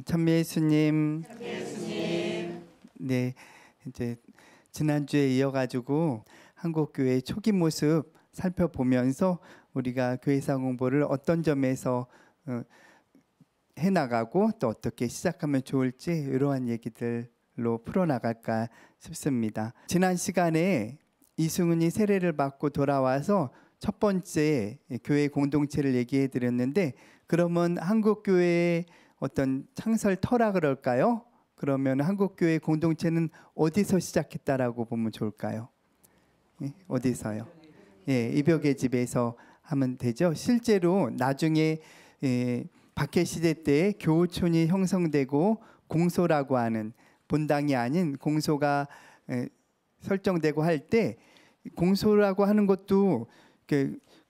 참미예수님. 네, 이제 지난주에 이어가지고 한국교회 초기 모습 살펴보면서 우리가 교회사 공부를 어떤 점에서 해나가고 또 어떻게 시작하면 좋을지 이러한 얘기들로 풀어나갈까 싶습니다. 지난 시간에 이승훈이 세례를 받고 돌아와서 첫 번째 교회 공동체를 얘기해 드렸는데, 그러면 한국교회의 어떤 창설 터라 그럴까요? 그러면 한국교회 공동체는 어디서 시작했다라고 보면 좋을까요? 예, 어디서요? 예, 이벽의 집에서 하면 되죠. 실제로 나중에 박해시대 때 교우촌이 형성되고 공소라고 하는, 본당이 아닌 공소가 설정되고 할 때, 공소라고 하는 것도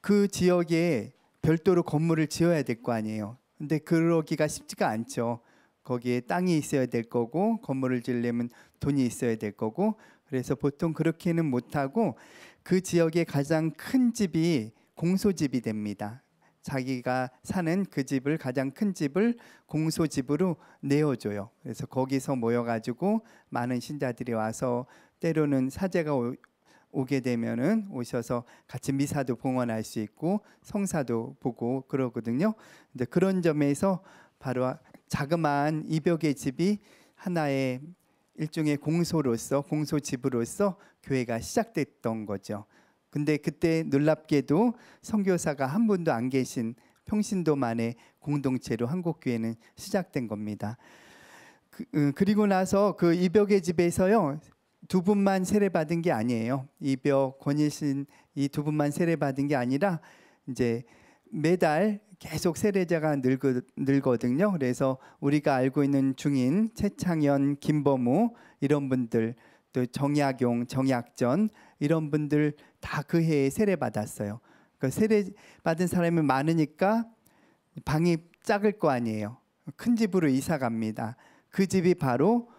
그 지역에 별도로 건물을 지어야 될 거 아니에요. 근데 그러기가 쉽지가 않죠. 거기에 땅이 있어야 될 거고, 건물을 지으려면 돈이 있어야 될 거고, 그래서 보통 그렇게는 못하고 그 지역의 가장 큰 집이 공소집이 됩니다. 자기가 사는 그 집을, 가장 큰 집을 공소집으로 내어줘요. 그래서 거기서 모여가지고 많은 신자들이 와서, 때로는 사제가 오게 되면은 오셔서 같이 미사도 봉헌할 수 있고 성사도 보고 그러거든요. 근데 그런 점에서 바로 자그마한 이벽의 집이 하나의 일종의 공소로서, 공소집으로서 교회가 시작됐던 거죠. 근데 그때 놀랍게도 선교사가 한 분도 안 계신 평신도만의 공동체로 한국교회는 시작된 겁니다. 그리고 나서 그 이벽의 집에서요, 두 분만 세례받은 게 아니에요. 이벽, 권일신 이 두 분만 세례받은 게 아니라 이제 매달 계속 세례자가 늘거든요. 그래서 우리가 알고 있는 중인 최창현, 김범우 이런 분들, 또 정약용, 정약전 이런 분들 다 그 해에 세례받았어요. 그러니까 세례받은 사람이 많으니까 방이 작을 거 아니에요. 큰 집으로 이사 갑니다. 그 집이 바로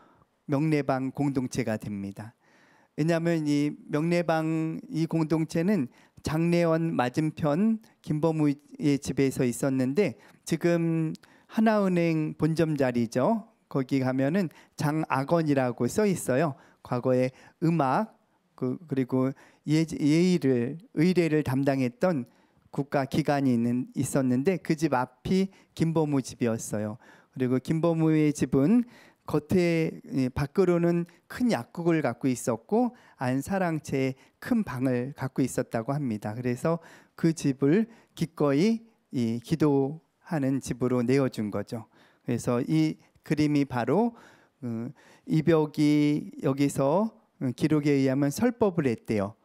명례방 공동체가 됩니다. 왜냐하면 이 명례방 이 공동체는 장례원 맞은편 김범우의 집에서 있었는데, 지금 하나은행 본점 자리죠. 거기 가면은 장악원이라고 써 있어요. 과거에 음악 그리고 의례를 담당했던 국가 기관이 있었는데, 그 집 앞이 김범우 집이었어요. 그리고 김범우의 집은 겉에 밖으로는 큰 약국을 갖고 있었고 안사랑채에 큰 방을 갖고 있었다고 합니다. 그래서 그 집을 기꺼이 기도하는 집으로 내어준 거죠. 그래서 이 그림이 바로 이벽이 여기서 기록에 의하면 설법을 했대요.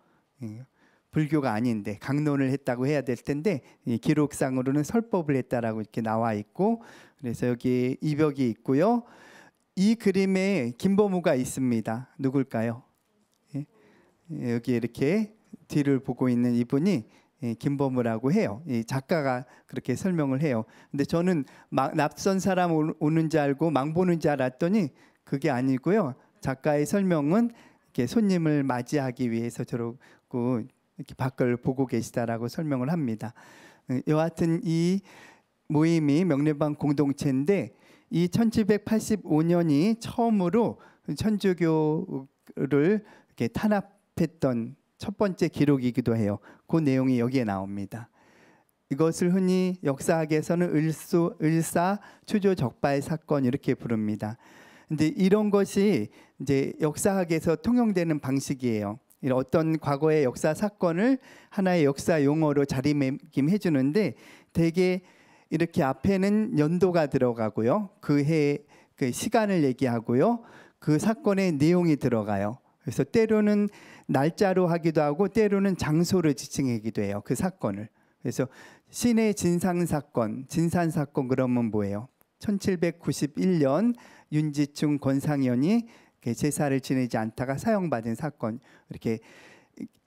불교가 아닌데 강론을 했다고 해야 될 텐데 기록상으로는 설법을 했다라고 이렇게 나와 있고, 그래서 여기 이벽이 있고요. 이 그림에 김범우가 있습니다. 누굴까요? 여기 이렇게 뒤를 보고 있는 이분이 김범우라고 해요. 이 작가가 그렇게 설명을 해요. 근데 저는 낯선 사람 오는 줄 알고 망 보는 줄 알았더니 그게 아니고요. 작가의 설명은 이렇게 손님을 맞이하기 위해서 저러고 이렇게 밖을 보고 계시다라고 설명을 합니다. 여하튼 이 모임이 명례방 공동체인데, 이 1785년이 처음으로 천주교를 이렇게 탄압했던 첫 번째 기록이기도 해요. 그 내용이 여기에 나옵니다. 이것을 흔히 역사학에서는 을사 추조 적발 사건 이렇게 부릅니다. 근데 이런 것이 이제 역사학에서 통용되는 방식이에요. 어떤 과거의 역사 사건을 하나의 역사 용어로 자리매김해 주는데, 대개 이렇게 앞에는 연도가 들어가고요, 그 해 그 시간을 얘기하고요, 그 사건의 내용이 들어가요. 그래서 때로는 날짜로 하기도 하고 때로는 장소를 지칭하기도 해요, 그 사건을. 그래서 신의 진상 사건, 진산 사건 그러면 뭐예요? 1791년 윤지충 권상현이 제사를 지내지 않다가 사형받은 사건, 이렇게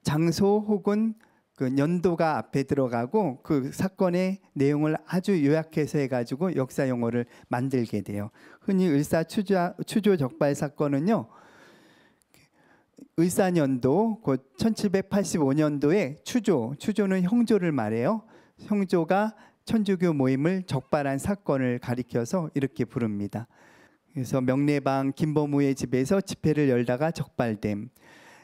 장소 혹은 그 연도가 앞에 들어가고 그 사건의 내용을 아주 요약해서 해가지고 역사 용어를 만들게 돼요. 흔히 을사추조 적발 사건은요, 을사년도 곧 1785년도에 추조는 형조를 말해요. 형조가 천주교 모임을 적발한 사건을 가리켜서 이렇게 부릅니다. 그래서 명례방 김범우의 집에서 집회를 열다가 적발됨.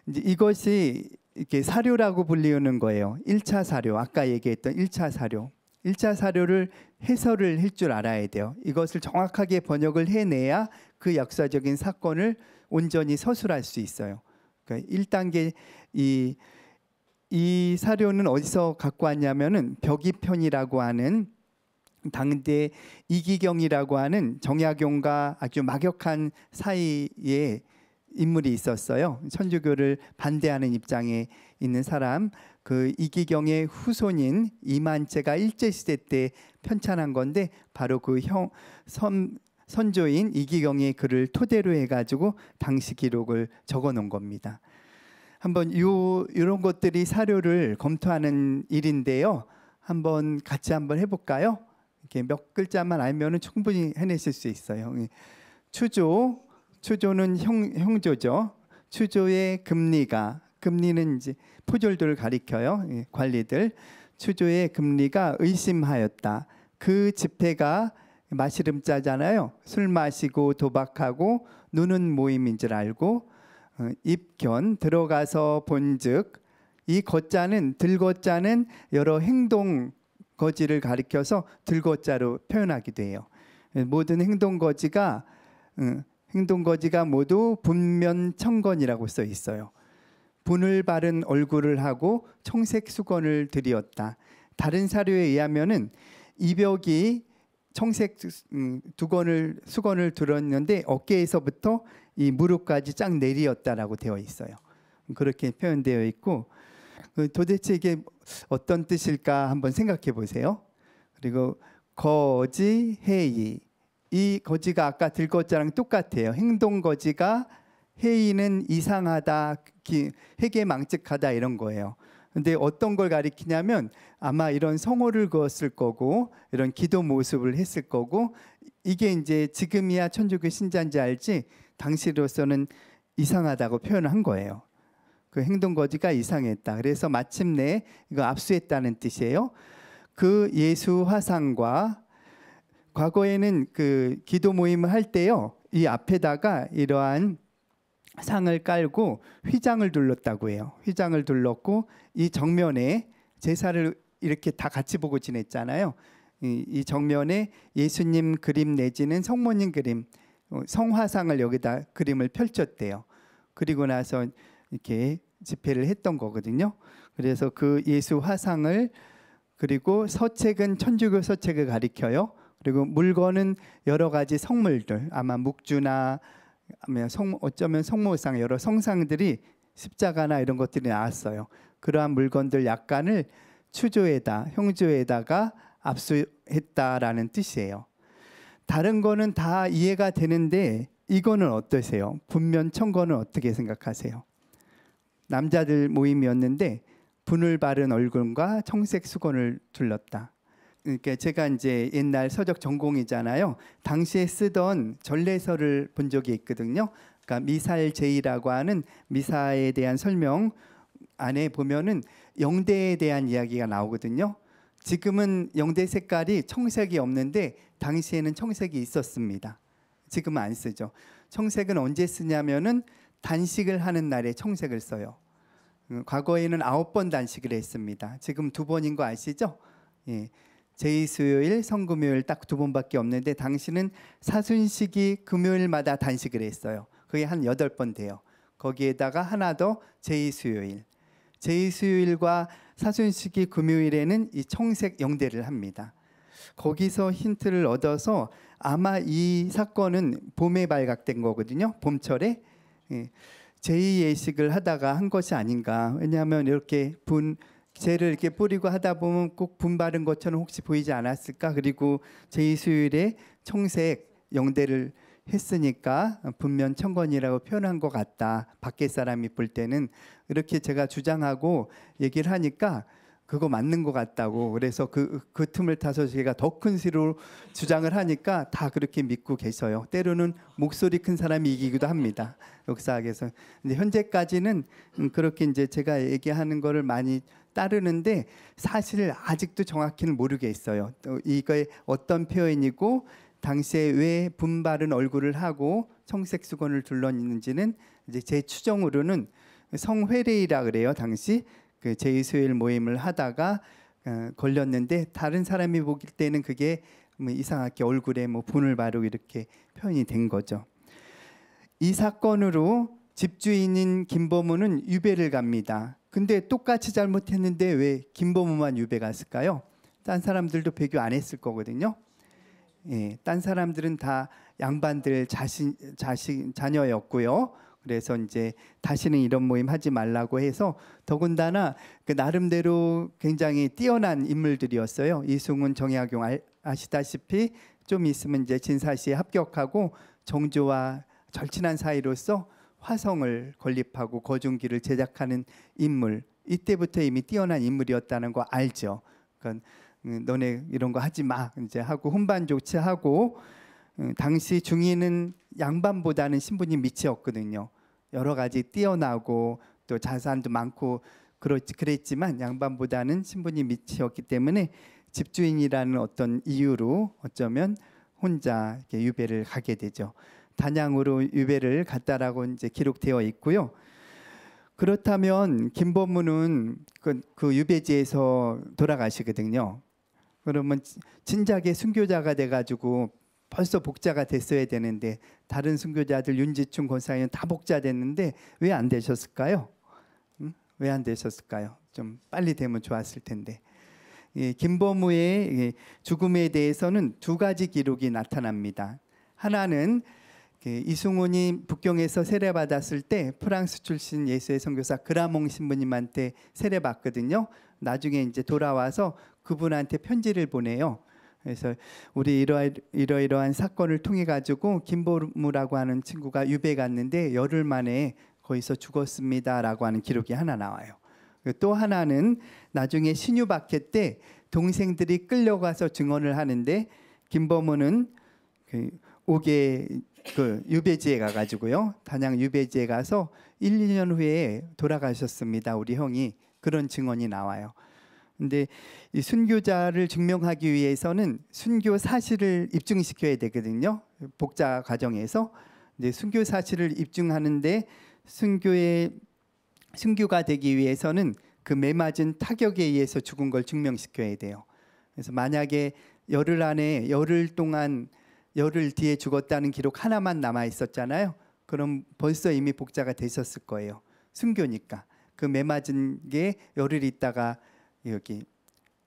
이제 이것이 이렇게 사료라고 불리우는 거예요. 1차 사료, 아까 얘기했던 1차 사료. 1차 사료를 해설을 할 줄 알아야 돼요. 이것을 정확하게 번역을 해내야 그 역사적인 사건을 온전히 서술할 수 있어요. 그러니까 1단계 이 사료는 어디서 갖고 왔냐면은 벽이편이라고 하는 당대 이기경이라고 하는 정약용과 아주 막역한 사이에 인물이 있었어요. 천주교를 반대하는 입장에 있는 사람. 그 이기경의 후손인 이만재가 일제시대 때 편찬한 건데 바로 그 선조인 이기경의 글을 토대로 해가지고 당시 기록을 적어놓은 겁니다. 한번 이런 것들이 사료를 검토하는 일인데요. 한번 같이 한번 해볼까요? 이렇게 몇 글자만 알면은 충분히 해내실 수 있어요. 추조는 형조죠. 추조의 금리는 이제 포졸들을 가리켜요. 관리들. 추조의 금리가 의심하였다. 그 집회가 마시름자잖아요. 술 마시고 도박하고 노는 모임인 줄 알고 입견 들어가서 본즉 이 거자는 들거자는 여러 행동 거지를 가리켜서 들거자로 표현하기도 해요. 모든 행동거지가 모두 분면청건이라고 써 있어요. 분을 바른 얼굴을 하고 청색 수건을 들이었다. 다른 사료에 의하면은 이벽이 청색 수건을 들었는데 어깨에서부터 이 무릎까지 쫙 내리었다라고 되어 있어요. 그렇게 표현되어 있고 도대체 이게 어떤 뜻일까 한번 생각해 보세요. 그리고 거지해이, 이 거지가 아까 들거자랑 똑같아요. 행동거지가, 해이는 이상하다, 해괴망측하다 이런 거예요. 근데 어떤 걸 가리키냐면 아마 이런 성호를 그었을 거고 이런 기도 모습을 했을 거고 이게 이제 지금이야 천주교 신자인지 알지 당시로서는 이상하다고 표현한 거예요. 그 행동거지가 이상했다. 그래서 마침내 이거 압수했다는 뜻이에요. 그 예수 화상과 과거에는 그 기도 모임을 할 때요, 이 앞에다가 이러한 상을 깔고 휘장을 둘렀다고 해요. 휘장을 둘렀고 이 정면에 제사를 이렇게 다 같이 보고 지냈잖아요. 이 정면에 예수님 그림 내지는 성모님 그림, 성화상을 여기다 그림을 펼쳤대요. 그리고 나서 이렇게 집회를 했던 거거든요. 그래서 그 예수 화상을, 그리고 서책은 천주교 서책을 가리켜요. 그리고 물건은 여러 가지 성물들, 아마 묵주나 어쩌면 성모상, 여러 성상들이 십자가나 이런 것들이 나왔어요. 그러한 물건들 약간을 형조에다가 압수했다라는 뜻이에요. 다른 거는 다 이해가 되는데 이거는 어떠세요? 분면청거는 어떻게 생각하세요? 남자들 모임이었는데 분을 바른 얼굴과 청색 수건을 둘렀다. 그러니까 제가 이제 옛날 서적 전공이잖아요. 당시에 쓰던 전례서를 본 적이 있거든요. 그러니까 미살제이라고 하는 미사에 대한 설명 안에 보면은 영대에 대한 이야기가 나오거든요. 지금은 영대 색깔이 청색이 없는데 당시에는 청색이 있었습니다. 지금은 안 쓰죠. 청색은 언제 쓰냐면은 단식을 하는 날에 청색을 써요. 과거에는 9번 단식을 했습니다. 지금 2번인 거 아시죠? 예. 제2수요일, 성금요일 딱 2번밖에 없는데 당시는 사순식이 금요일마다 단식을 했어요. 그게 한 8번 돼요. 거기에다가 하나 더 제2수요일. 제2수요일과 사순식이 금요일에는 이 청색 영대를 합니다. 거기서 힌트를 얻어서 아마 이 사건은 봄에 발각된 거거든요. 봄철에 제2예식을 하다가 한 것이 아닌가. 왜냐하면 이렇게 재를 이렇게 뿌리고 하다 보면 꼭 분 바른 것처럼 혹시 보이지 않았을까. 그리고 제2수요일에 청색 영대를 했으니까 분면청건이라고 표현한 것 같다. 밖에 사람이 볼 때는. 이렇게 제가 주장하고 얘기를 하니까 그거 맞는 것 같다고. 그래서 그 틈을 타서 제가 더 큰 수로 주장을 하니까 다 그렇게 믿고 계셔요. 때로는 목소리 큰 사람이 이기기도 합니다. 역사학에서. 근데 현재까지는 그렇게 이제 제가 얘기하는 거를 많이 따르는데 사실 아직도 정확히는 모르겠어요. 또 이거의 어떤 표현이고 당시에 왜 분바른 얼굴을 하고 청색 수건을 둘러있는지는 이제 제 추정으로는 성회례이라 그래요. 당시 그 제2수요일 모임을 하다가 걸렸는데 다른 사람이 보길 때는 그게 뭐 이상하게 얼굴에 뭐 분을 바르고 이렇게 표현이 된 거죠. 이 사건으로 집주인인 김보무는 유배를 갑니다. 근데 똑같이 잘못했는데 왜 김보무만 유배 갔을까요? 딴 사람들도 배교 안 했을 거거든요. 예, 딴 사람들은 다 양반들 자녀였고요. 그래서 이제 다시는 이런 모임 하지 말라고 해서 더군다나 그 나름대로 굉장히 뛰어난 인물들이었어요. 이승훈, 정약용 아시다시피 좀 있으면 이제 진사시에 합격하고 정조와 절친한 사이로서 화성을 건립하고 거중기를 제작하는 인물. 이때부터 이미 뛰어난 인물이었다는 거 알죠. 그러니까 너네 이런 거 하지 마 이제 하고 훈반 조치하고 당시 중인은 양반보다는 신분이 밑이었거든요. 여러 가지 뛰어나고 또 자산도 많고 그랬지만 양반보다는 신분이 밑이었기 때문에 집주인이라는 어떤 이유로 어쩌면 혼자 이렇게 유배를 가게 되죠. 단양으로 유배를 갔다라고 이제 기록되어 있고요. 그렇다면 김보무는 그 유배지에서 돌아가시거든요. 그러면 진작에 순교자가 돼가지고 벌써 복자가 됐어야 되는데 다른 순교자들 윤지충 권사위는 다 복자됐는데 왜 안 되셨을까요? 왜 안 되셨을까요? 좀 빨리 되면 좋았을 텐데. 김보무의 죽음에 대해서는 두 가지 기록이 나타납니다. 하나는 이승훈이 북경에서 세례받았을 때 프랑스 출신 예수의 선교사 그라몽 신부님한테 세례받거든요. 나중에 이제 돌아와서 그분한테 편지를 보내요. 그래서 우리 이러이러한 사건을 통해 가지고 김보무라고 하는 친구가 유배 갔는데 열흘 만에 거기서 죽었습니다라고 하는 기록이 하나 나와요. 또 하나는 나중에 신유박해 때 동생들이 끌려가서 증언을 하는데 김보무는 옥에 유배지에 가가지고요. 단양 유배지에 가서 1, 2년 후에 돌아가셨습니다. 우리 형이. 그런 증언이 나와요. 근데 이 순교자를 증명하기 위해서는 순교 사실을 입증시켜야 되거든요. 복자 과정에서 이제 순교 사실을 입증하는데 순교가 되기 위해서는 그 매맞은 타격에 의해서 죽은 걸 증명시켜야 돼요. 그래서 만약에 열흘 동안 열흘 뒤에 죽었다는 기록 하나만 남아 있었잖아요. 그럼 벌써 이미 복자가 되셨을 거예요. 순교니까 그 매맞은 게 열흘 있다가 여기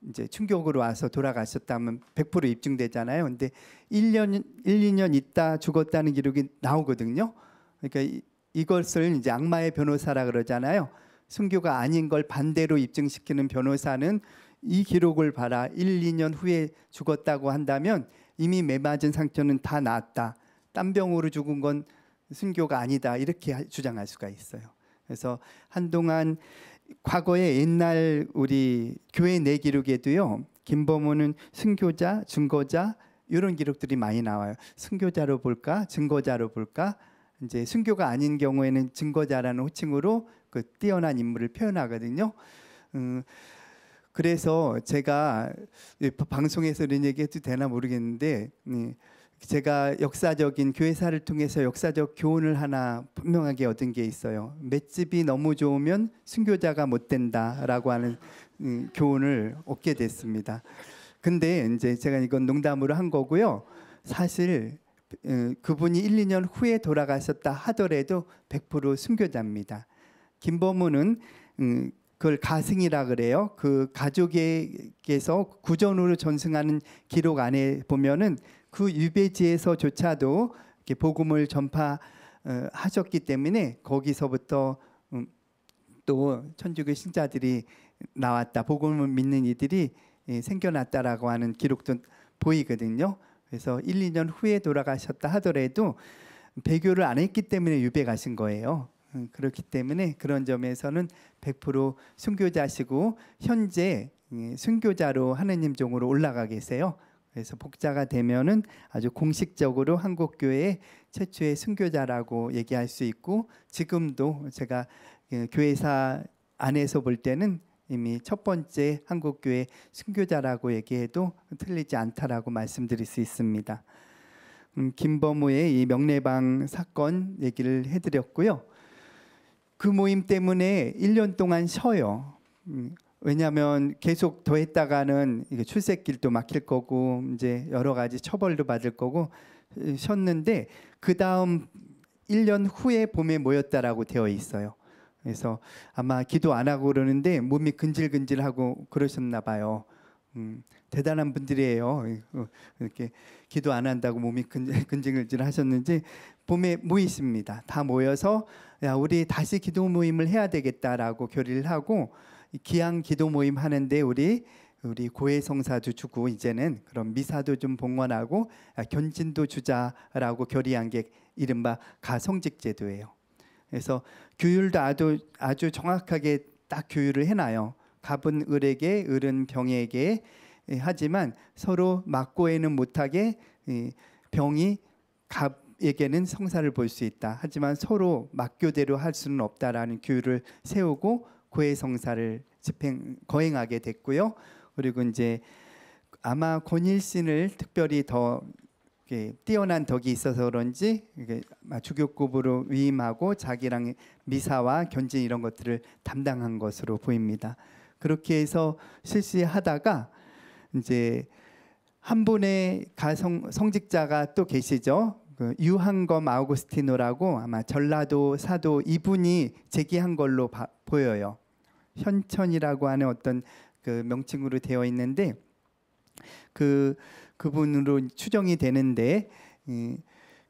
이제 충격으로 와서 돌아가셨다면 100% 입증되잖아요. 근데 1년 2년 있다 죽었다는 기록이 나오거든요. 그러니까 이것을 이제 악마의 변호사라 그러잖아요. 순교가 아닌 걸 반대로 입증시키는 변호사는 이 기록을 봐라. 1, 2년 후에 죽었다고 한다면 이미 매맞은 상처는 다 나았다. 땀병으로 죽은 건 순교가 아니다. 이렇게 주장할 수가 있어요. 그래서 한동안 과거에 옛날 우리 교회 내 기록에도요. 김보무는 순교자, 증거자 이런 기록들이 많이 나와요. 순교자로 볼까, 증거자로 볼까. 이제 순교가 아닌 경우에는 증거자라는 호칭으로 그 뛰어난 인물을 표현하거든요. 그래서 제가 방송에서 이런 얘기해도 되나 모르겠는데 제가 역사적인 교회사를 통해서 역사적 교훈을 하나 분명하게 얻은 게 있어요. 맷집이 너무 좋으면 순교자가 못 된다라고 하는 교훈을 얻게 됐습니다. 근데 이제 제가 이건 농담으로 한 거고요. 사실 그분이 1, 2년 후에 돌아가셨다 하더라도 100% 순교자입니다. 김보무는 그걸 가승이라 그래요. 그 가족에게서 구전으로 전승하는 기록 안에 보면은 그 유배지에서조차도 이렇게 복음을 전파하셨기 때문에 거기서부터 또 천주교 신자들이 나왔다. 복음을 믿는 이들이 생겨났다라고 하는 기록도 보이거든요. 그래서 1, 2년 후에 돌아가셨다 하더라도 배교를 안 했기 때문에 유배 가신 거예요. 그렇기 때문에 그런 점에서는 100% 순교자시고 현재 순교자로 하느님 종으로 올라가 계세요. 그래서 복자가 되면은 아주 공식적으로 한국 교회의 최초의 순교자라고 얘기할 수 있고, 지금도 제가 교회사 안에서 볼 때는 이미 첫 번째 한국 교회 순교자라고 얘기해도 틀리지 않다라고 말씀드릴 수 있습니다. 김범우의 이 명례방 사건 얘기를 해드렸고요. 그 모임 때문에 1년 동안 쉬어요. 왜냐하면 계속 더 했다가는 출첵길도 막힐 거고 이제 여러 가지 처벌도 받을 거고 쉬었는데, 그 다음 1년 후에 봄에 모였다라고 되어 있어요. 그래서 아마 기도 안 하고 그러는데 몸이 근질근질하고 그러셨나 봐요. 대단한 분들이에요. 이렇게 기도 안 한다고 몸이 근질근질 하셨는지 봄에 모이십니다. 다 모여서 야, 우리 다시 기도 모임을 해야 되겠다라고 결의를 하고, 기양 기도 모임 하는데 우리 고해 성사도 주고 이제는 그럼 미사도 좀 봉헌하고 견진도 주자라고 결의한 게 이른바 가성직제도예요. 그래서 규율도 아주 정확하게 딱 규율을 해놔요. 갑은 을에게, 을은 병에게. 하지만 서로 맞고에는 못하게 병이 갑에게는 성사를 볼 수 있다. 하지만 서로 맞교대로 할 수는 없다라는 규율을 세우고 고해 성사를 거행하게 됐고요. 그리고 이제 아마 권일신을 특별히 더 뛰어난 덕이 있어서 그런지 주교급으로 위임하고 자기랑 미사와 견진 이런 것들을 담당한 것으로 보입니다. 그렇게 해서 실시하다가 이제 한 분의 성직자가 또 계시죠. 그 유한검 아우구스티노라고 아마 전라도 사도 이분이 제기한 걸로 보여요. 현천이라고 하는 어떤 그 명칭으로 되어 있는데 그분으로 추정이 되는데,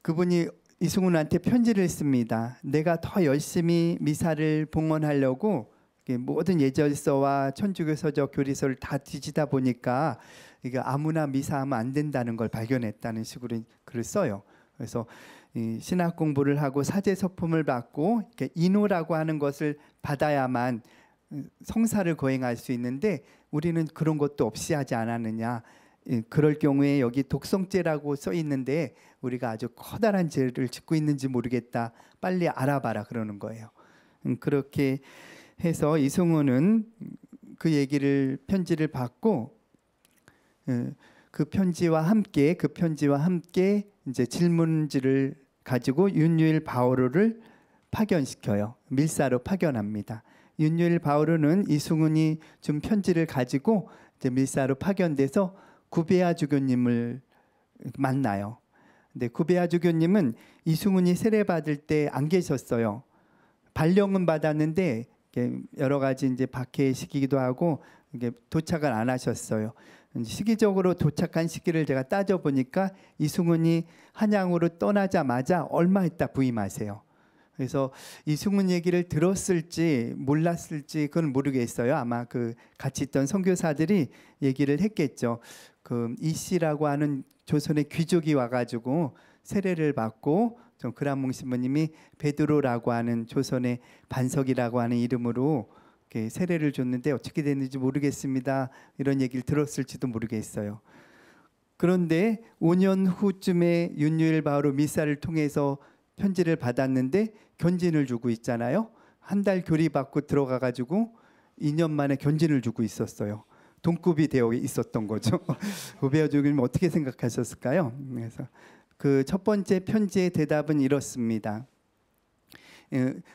그분이 이승훈한테 편지를 씁니다. 내가 더 열심히 미사를 봉헌하려고 모든 예절서와 천주교 서적 교리서를 다 뒤지다 보니까 이게 아무나 미사하면 안 된다는 걸 발견했다는 식으로 글을 써요. 그래서 신학 공부를 하고 사제 서품을 받고 인호라고 하는 것을 받아야만 성사를 거행할 수 있는데 우리는 그런 것도 없이 하지 않았느냐. 그럴 경우에 여기 독성죄라고 써 있는데 우리가 아주 커다란 죄를 짓고 있는지 모르겠다. 빨리 알아봐라 그러는 거예요. 그렇게 해서 이승훈은 그 편지를 받고 그 편지와 함께 이제 질문지를 가지고 윤유일 바오로를 파견시켜요. 밀사로 파견합니다. 윤유일 바오로는 이승훈이 준 편지를 가지고 이제 밀사로 파견돼서 구베아 주교님을 만나요. 근데 구베아 주교님은 이승훈이 세례받을 때 안 계셨어요. 발령은 받았는데 여러 가지 이제 박해의 시기기도 하고 이게 도착을 안 하셨어요. 시기적으로 도착한 시기를 제가 따져 보니까 이승훈이 한양으로 떠나자마자 얼마 있다 부임하세요. 그래서 이승훈 얘기를 들었을지 몰랐을지 그건 모르겠어요. 아마 그 같이 있던 선교사들이 얘기를 했겠죠. 그 이씨라고 하는 조선의 귀족이 와가지고 세례를 받고 좀 그란몽 신부님이 베드로라고 하는 조선의 반석이라고 하는 이름으로 세례를 줬는데 어떻게 됐는지 모르겠습니다. 이런 얘기를 들었을지도 모르겠어요. 그런데 5년 후쯤에 윤유일 바오로 미사를 통해서 편지를 받았는데 견진을 주고 있잖아요. 한 달 교리 받고 들어가가지고 2년 만에 견진을 주고 있었어요. 동급이 되어 있었던 거죠. 구베아 주교님 어떻게 생각하셨을까요? 그래서 그 첫 번째 편지의 대답은 이렇습니다.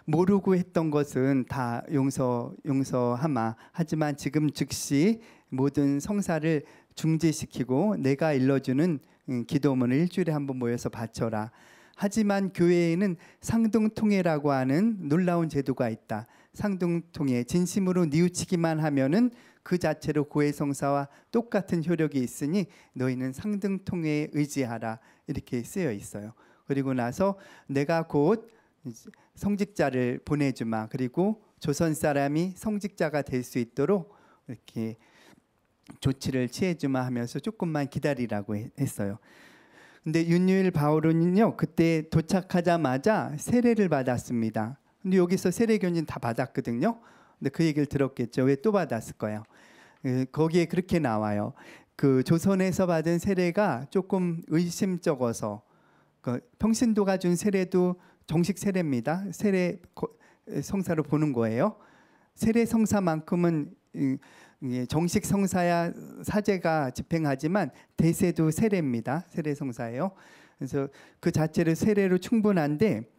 모르고 했던 것은 다 용서하마. 하지만 지금 즉시 모든 성사를 중지시키고 내가 일러주는 기도문을 일주일에 한 번 모여서 바쳐라. 하지만 교회에는 상등통회라고 하는 놀라운 제도가 있다. 상등통회, 진심으로 뉘우치기만 하면은 그 자체로 고해성사와 똑같은 효력이 있으니 너희는 상등통회에 의지하라. 이렇게 쓰여 있어요. 그리고 나서 내가 곧 성직자를 보내주마. 그리고 조선 사람이 성직자가 될 수 있도록 이렇게 조치를 취해주마 하면서 조금만 기다리라고 했어요. 근데 윤유일 바오로는요 그때 도착하자마자 세례를 받았습니다. 근데 여기서 세례 견진 다 받았거든요. 근데 그 얘기를 들었겠죠. 왜 또 받았을 거예요? 거기에 그렇게 나와요. 그 조선에서 받은 세례가 조금 의심쩍어서, 그 평신도가 준 세례도 정식 세례입니다. 세례 성사로 보는 거예요. 세례 성사만큼은 정식 성사야 사제가 집행하지만 대세도 세례입니다. 세례 성사예요. 그래서 그 자체를 세례로 충분한데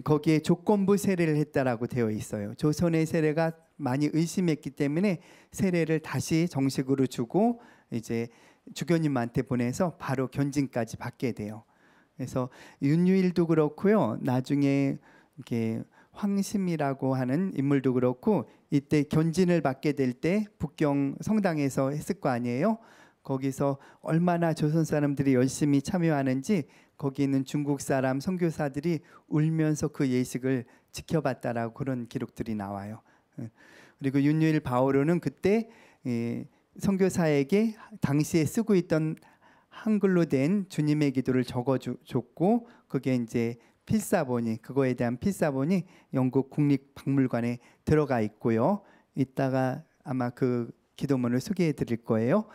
거기에 조건부 세례를 했다라고 되어 있어요. 조선의 세례가 많이 의심했기 때문에 세례를 다시 정식으로 주고 이제 주교님한테 보내서 바로 견진까지 받게 돼요. 그래서 윤유일도 그렇고요. 나중에 이렇게 황심이라고 하는 인물도 그렇고 이때 견진을 받게 될 때 북경 성당에서 했을 거 아니에요. 거기서 얼마나 조선 사람들이 열심히 참여하는지 거기 있는 중국 사람 선교사들이 울면서 그 예식을 지켜봤다라고 그런 기록들이 나와요. 그리고 윤유일 바오로는 그때 선교사에게 당시에 쓰고 있던 한글로 된 주님의 기도를 적어줬고 그게 이제 필사본이, 그거에 대한 필사본이 영국 국립박물관에 들어가 있고요. 이따가 아마 그 기도문을 소개해 드릴 거예요.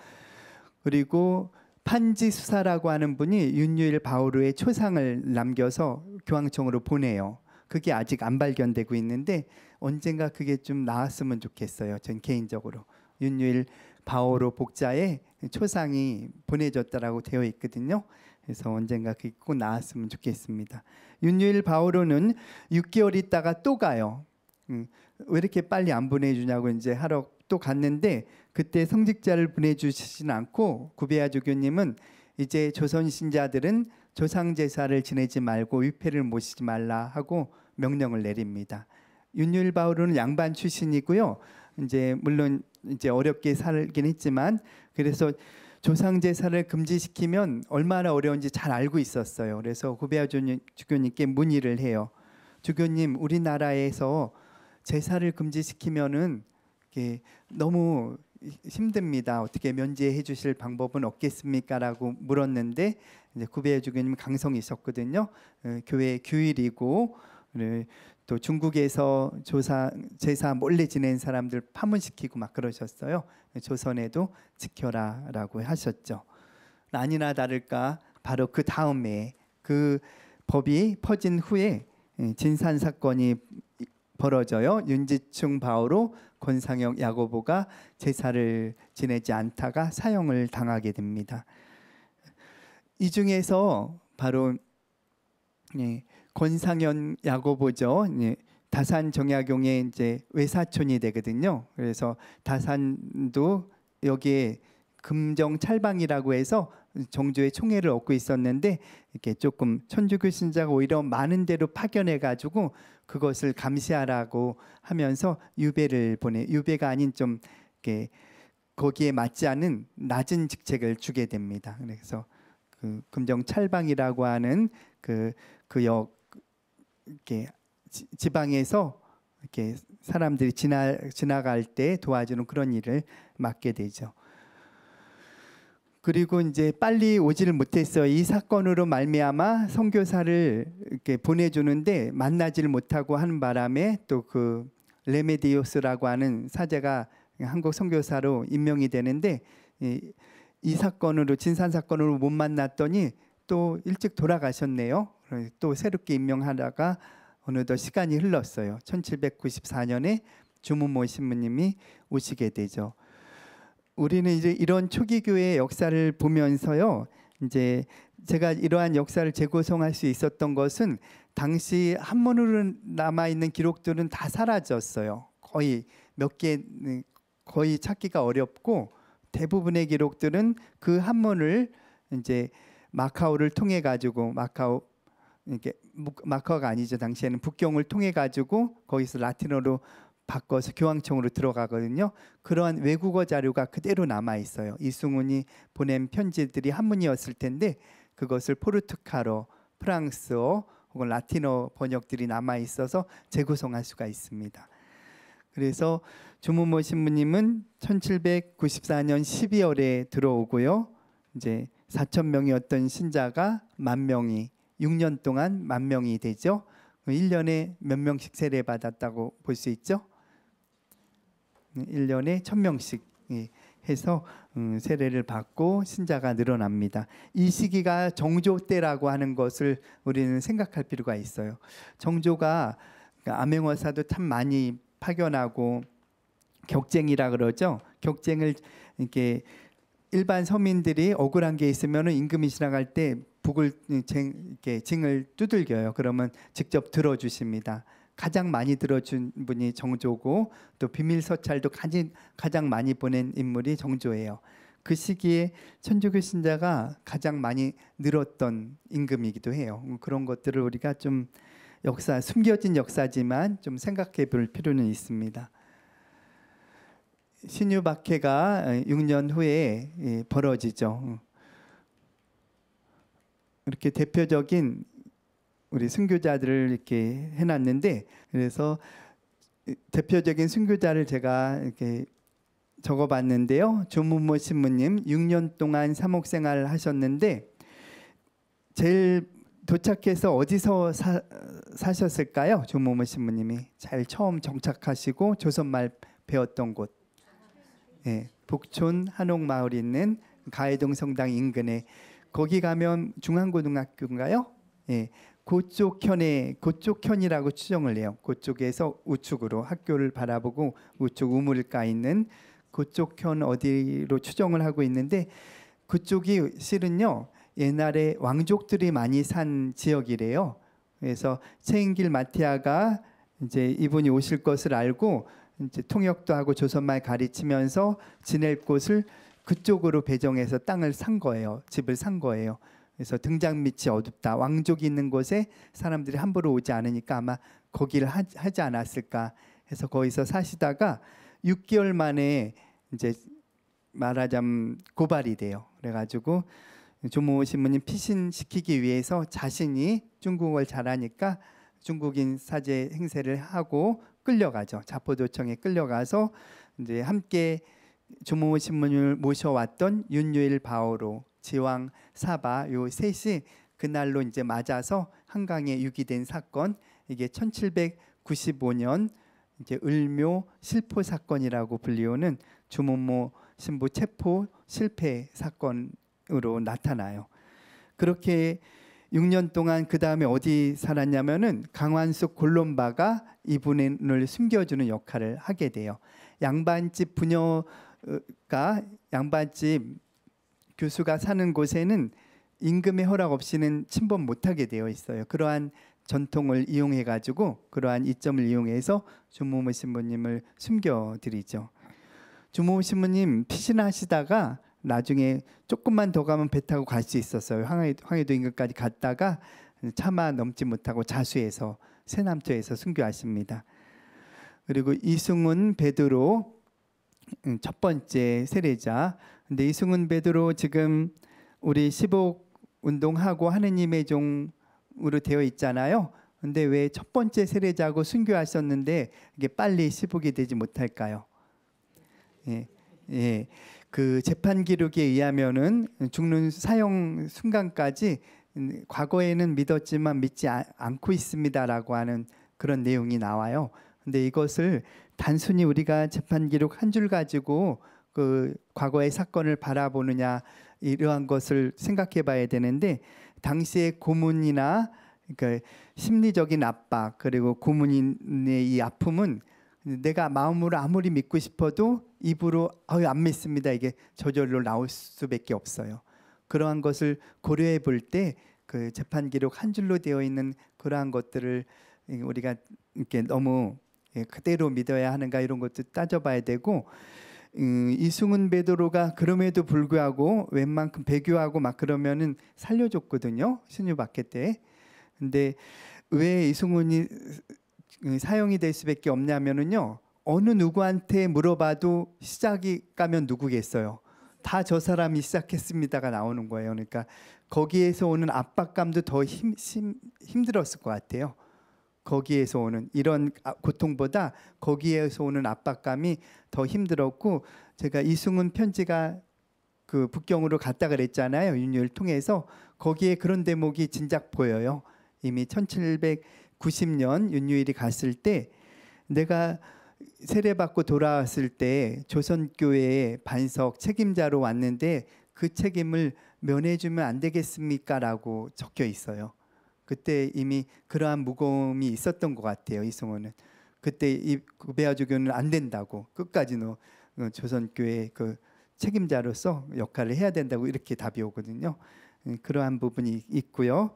그리고 판지수사라고 하는 분이 윤유일 바오로의 초상을 남겨서 교황청으로 보내요. 그게 아직 안 발견되고 있는데 언젠가 그게 좀 나왔으면 좋겠어요. 전 개인적으로. 윤유일 바오로 복자의 초상이 보내졌다라고 되어 있거든요. 그래서 언젠가 그게 꼭 나왔으면 좋겠습니다. 윤유일 바오로는 6개월 있다가 또 가요. 왜 이렇게 빨리 안 보내주냐고 이제 하러 또 갔는데 그때 성직자를 보내주시진 않고 구베야 주교님은 이제 조선 신자들은 조상 제사를 지내지 말고 위패를 모시지 말라 하고 명령을 내립니다. 윤유일 바오로는 양반 출신이고요. 이제 물론 이제 어렵게 살긴 했지만 그래서 조상 제사를 금지시키면 얼마나 어려운지 잘 알고 있었어요. 그래서 구베야 주교님께 문의를 해요. 주교님, 우리나라에서 제사를 금지시키면은 너무 힘듭니다. 어떻게 면제해 주실 방법은 없겠습니까? 라고 물었는데 이제 구베야 주교님은 강성이 있었거든요. 교회 규율이고 또 중국에서 제사 몰래 지낸 사람들 파문시키고 막 그러셨어요. 조선에도 지켜라라고 하셨죠. 아니나 다를까 바로 그 다음에 그 법이 퍼진 후에 진산 사건이 벌어져요. 윤지충 바오로, 권상혁 야고보가 제사를 지내지 않다가 사형을 당하게 됩니다. 이 중에서 바로 권상현 야고보죠. 다산 정약용의 이제 외사촌이 되거든요. 그래서 다산도 여기에 금정 찰방이라고 해서 정조의 총애를 얻고 있었는데 이렇게 조금 천주교 신자가 오히려 많은 데로 파견해 가지고 그것을 감시하라고 하면서 유배가 아닌 좀 이렇게 거기에 맞지 않은 낮은 직책을 주게 됩니다. 그래서 그 금정 찰방이라고 하는 그 이렇게 지방에서 이렇게 사람들이 지나갈 때 도와주는 그런 일을 맡게 되죠. 그리고 이제 빨리 오지를 못했어요. 이 사건으로 말미암아 선교사를 이렇게 보내주는데 만나지를 못하고 하는 바람에 또 그 레메디오스라고 하는 사제가 한국 선교사로 임명이 되는데 이 사건으로 진산 사건으로 못 만났더니 또 일찍 돌아가셨네요. 또 새롭게 임명하다가 어느덧 시간이 흘렀어요. 1794년에 주문모 신부님이 오시게 되죠. 우리는 이제 이런 초기 교회의 역사를 보면서요. 이제 제가 이러한 역사를 재구성할 수 있었던 것은 당시 한문으로 남아 있는 기록들은 다 사라졌어요. 거의 몇 개 거의 찾기가 어렵고 대부분의 기록들은 그 한문을 이제 마카오를 통해 가지고 마카오가 아니죠. 당시에는 북경을 통해 가지고 거기서 라틴어로 바꿔서 교황청으로 들어가거든요. 그러한 외국어 자료가 그대로 남아 있어요. 이승훈이 보낸 편지들이 한문이었을 텐데 그것을 포르투갈어, 프랑스어 혹은 라틴어 번역들이 남아 있어서 재구성할 수가 있습니다. 그래서 주문모 신부님은 1794년 12월에 들어오고요. 이제 4,000명이었던 신자가 10,000명이 6년 동안 10,000명이 되죠. 1년에 몇 명씩 세례받았다고 볼 수 있죠? 1년에 1000명씩 해서 세례를 받고 신자가 늘어납니다. 이 시기가 정조 때라고 하는 것을 우리는 생각할 필요가 있어요. 정조가 암행어사도 참 많이 파견하고 격쟁이라 그러죠. 격쟁을 이렇게 일반 서민들이 억울한 게 있으면 임금이 지나갈 때 북을 이렇게 징을 두들겨요. 그러면 직접 들어주십니다. 가장 많이 들어준 분이 정조고 또 비밀 서찰도 가장 많이 보낸 인물이 정조예요. 그 시기에 천주교 신자가 가장 많이 늘었던 임금이기도 해요. 그런 것들을 우리가 좀 숨겨진 역사지만 좀 생각해 볼 필요는 있습니다. 신유박해가 6년 후에 벌어지죠. 이렇게 대표적인 우리 순교자들을 이렇게 해놨는데, 그래서 대표적인 순교자를 제가 이렇게 적어봤는데요. 조문모 신부님 6년 동안 사목생활을 하셨는데 제일 도착해서 어디서 사셨을까요? 조문모 신부님이 제일 처음 정착하시고 조선말 배웠던 곳, 북촌 한옥마을 있는 가해동 성당 인근에, 거기 가면 중앙고등학교인가요? 그쪽현이라고 추정을 해요. 그쪽에서 우측으로 학교를 바라보고 우측 우물가 있는 그쪽현 어디로 추정을 하고 있는데, 그쪽이 실은요 옛날에 왕족들이 많이 산 지역이래요. 그래서 최인길 마티아가 이제 이분이 오실 것을 알고 이제 통역도 하고 조선말 가르치면서 지낼 곳을 그쪽으로 배정해서 땅을 산 거예요. 집을 산 거예요. 그래서 등잔 밑이 어둡다, 왕족이 있는 곳에 사람들이 함부로 오지 않으니까 아마 거기를 하지 않았을까 해서 거기서 사시다가 6개월 만에 이제 말하자면 고발이 돼요. 그래가지고 조모 신부님 피신시키기 위해서 자신이 중국어를 잘하니까 중국인 사제 행세를 하고 끌려가죠. 자포도청에 끌려가서 이제 함께 조모 신부님을 모셔왔던 윤유일 바오로, 지왕 사바 요 셋이 그날로 이제 맞아서 한강에 유기된 사건, 이게 1795년 이제 을묘 실포 사건이라고 불리우는 주문모 신부 체포 실패 사건으로 나타나요. 그렇게 6년 동안 그 다음에 어디 살았냐면은 강완숙 골롬바가 이분을 숨겨주는 역할을 하게 돼요. 양반집 부녀가 양반집 교수가 사는 곳에는 임금의 허락 없이는 침범 못하게 되어 있어요. 그러한 전통을 이용해 가지고 그러한 이점을 이용해서 주무모 신부님을 숨겨드리죠. 주무모 신부님 피신하시다가 나중에 조금만 더 가면 배 타고 갈 수 있었어요. 황해도 인근까지 갔다가 차마 넘지 못하고 자수해서 새남초에서 순교하십니다. 그리고 이승훈 베드로 첫 번째 세례자. 근데 이승훈 베드로 지금 우리 시복 운동하고 하느님의 종으로 되어 있잖아요. 근데 왜 첫 번째 세례자고 순교하셨는데 이게 빨리 시복이 되지 못할까요? 그 재판 기록에 의하면은 죽는 사형 순간까지 과거에는 믿었지만 믿지 않고 있습니다라고 하는 그런 내용이 나와요. 근데 이것을 단순히 우리가 재판 기록 한 줄 가지고 그 과거의 사건을 바라보느냐 이러한 것을 생각해 봐야 되는데, 당시의 고문이나 그러니까 심리적인 압박 그리고 고문인의 이 아픔은 내가 마음으로 아무리 믿고 싶어도 입으로 안 믿습니다 이게 저절로 나올 수밖에 없어요. 그러한 것을 고려해 볼 때 그 재판 기록 한 줄로 되어 있는 그러한 것들을 우리가 이렇게 너무 그대로 믿어야 하는가 이런 것도 따져봐야 되고, 이승훈 베드로가 그럼에도 불구하고 웬만큼 배교하고 막 그러면은 살려줬거든요, 신유박해 때. 근데 왜 이승훈이 사형이 될 수밖에 없냐면은요, 어느 누구한테 물어봐도 시작이 가면 누구겠어요. 다 저 사람이 시작했습니다가 나오는 거예요. 그러니까 거기에서 오는 압박감도 더 힘들었을 것 같아요. 거기에서 오는 이런 고통보다 거기에서 오는 압박감이 더 힘들었고, 제가 이승훈 편지가 그 북경으로 갔다 그랬잖아요. 윤유를 통해서. 거기에 그런 대목이 진작 보여요. 이미 1795 90년 윤유일이 갔을 때 내가 세례받고 돌아왔을 때 조선교회의 반석 책임자로 왔는데 그 책임을 면해주면 안 되겠습니까? 라고 적혀 있어요. 그때 이미 그러한 무거움이 있었던 것 같아요. 이승호는. 그때 이 구배아주교는 안 된다고 끝까지 조선교회 그 책임자로서 역할을 해야 된다고 이렇게 답이 오거든요. 그러한 부분이 있고요.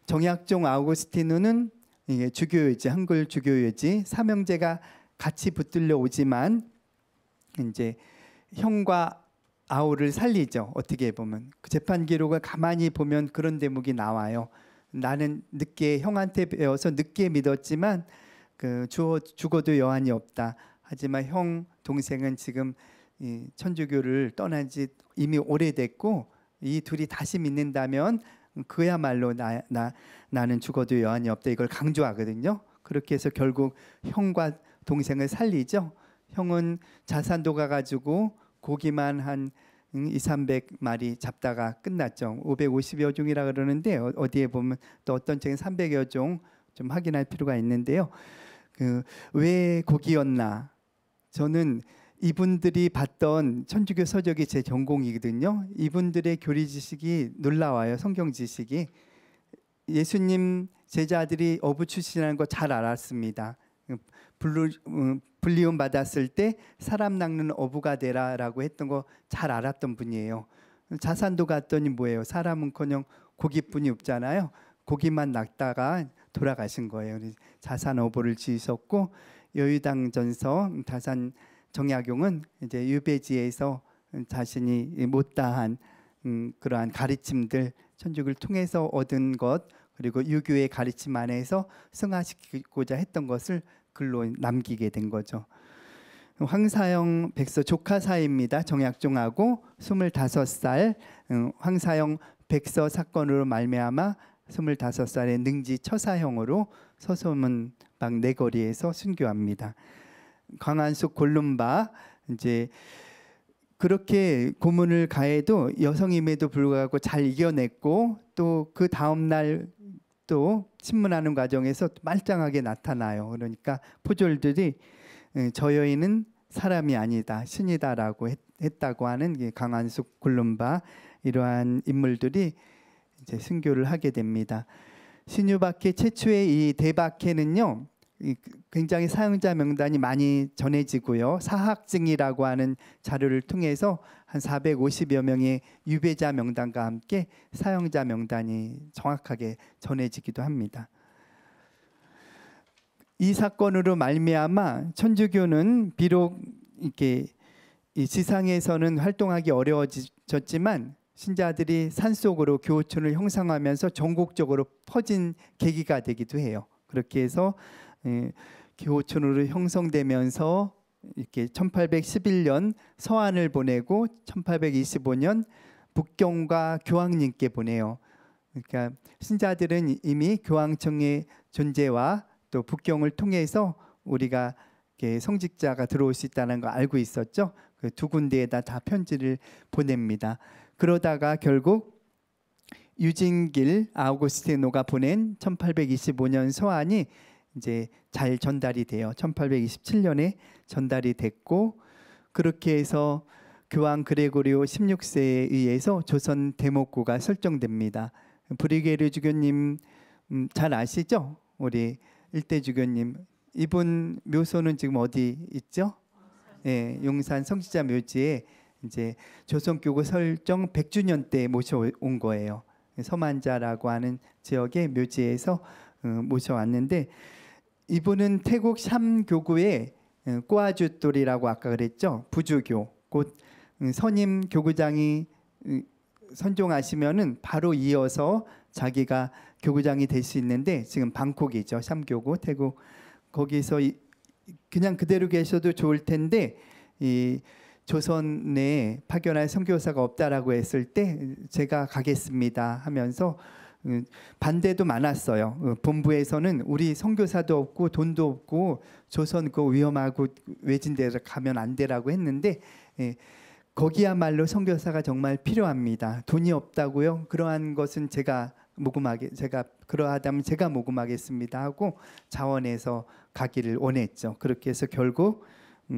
정약종 아우구스티누는 주교유지, 한글 주교유지, 삼형제가 같이 붙들려 오지만 이제 형과 아우를 살리죠. 어떻게 보면 그 재판 기록을 가만히 보면 그런 대목이 나와요. 나는 늦게 형한테 배워서 늦게 믿었지만 죽어도 여한이 없다. 하지만 형 동생은 지금 이 천주교를 떠난 지 이미 오래됐고 이 둘이 다시 믿는다면 그야말로 나는 죽어도 여한이 없다. 이걸 강조하거든요. 그렇게 해서 결국 형과 동생을 살리죠. 형은 자산도 가가지고 고기만 한 200~300마리 잡다가 끝났죠. 550여 종이라 그러는데 어디에 보면 또 어떤 책은 300여 종 좀 확인할 필요가 있는데요. 왜 고기였나? 저는 이분들이 봤던 천주교 서적이 제 전공이거든요. 이분들의 교리 지식이 놀라워요. 성경 지식이. 예수님 제자들이 어부 출신이라는 거 잘 알았습니다. 불리움 받았을 때 사람 낚는 어부가 되라라고 했던 거 잘 알았던 분이에요. 자산도 갔더니 뭐예요? 사람은커녕 고기뿐이 없잖아요. 고기만 낚다가 돌아가신 거예요. 자산 어부를 지으셨고 여유당전서 다산 정약용은 이제 유배지에서 자신이 못다한 그러한 가르침들 천주교를 통해서 얻은 것 그리고 유교의 가르침 안에서 승화시키고자 했던 것을 글로 남기게 된 거죠. 황사영 백서 조카 사이입니다. 정약종하고 25살 황사영 백서 사건으로 말미암아 25살의 능지 처사형으로 서소문방 내거리에서 순교합니다. 광안숙 골룸바 이제 그렇게 고문을 가해도 여성임에도 불구하고 잘 이겨냈고 또 그 다음 날 또 신문하는 과정에서 말짱하게 나타나요. 그러니까 포졸들이 저 여인은 사람이 아니다 신이다라고 했다고 하는 광안숙 골룸바 이러한 인물들이 이제 순교를 하게 됩니다. 신유박해 최초의 이 대박해는요 굉장히 사용자 명단이 많이 전해지고요. 사학증이라고 하는 자료를 통해서 한 450여 명의 유배자 명단과 함께 사용자 명단이 정확하게 전해지기도 합니다. 이 사건으로 말미암아 천주교는 비록 이렇게 이 지상에서는 활동하기 어려워졌지만 신자들이 산속으로 교우촌을 형성하면서 전국적으로 퍼진 계기가 되기도 해요. 그렇게 해서 교우촌으로 형성되면서 이렇게 1811년 서한을 보내고 1825년 북경과 교황님께 보내요. 그러니까 신자들은 이미 교황청의 존재와 또 북경을 통해서 우리가 성직자가 들어올 수 있다는 걸 알고 있었죠. 그 두 군데에다 다 편지를 보냅니다. 그러다가 결국 유진길 아우구스티노가 보낸 1825년 서한이 이제 잘 전달이 돼요. 1827년에 전달이 됐고 그렇게 해서 교황 그레고리오 16세에 의해서 조선 대목구가 설정됩니다. 브리게르 주교님 잘 아시죠? 우리 일대 주교님 이분 묘소는 지금 어디 있죠? 네, 용산 성지자 묘지에 이제 조선교구 설정 100주년 때 모셔온 거예요. 서만자라고 하는 지역의 묘지에서 모셔왔는데 이분은 태국 샴교구의 꼬아주돌이라고 아까 그랬죠. 부주교 곧 선임 교구장이 선종하시면은 바로 이어서 자기가 교구장이 될 수 있는데 지금 방콕이죠. 샴교구 태국 거기서 그냥 그대로 계셔도 좋을 텐데 이 조선에 파견할 선교사가 없다라고 했을 때 제가 가겠습니다 하면서 반대도 많았어요. 본부에서는 우리 선교사도 없고 돈도 없고 조선 그 위험하고 외진 데를 가면 안 되라고 했는데 거기야말로 선교사가 정말 필요합니다. 돈이 없다고요? 그러한 것은 제가 모금하게 제가 그러하다면 제가 모금하겠습니다 하고 자원해서 가기를 원했죠. 그렇게 해서 결국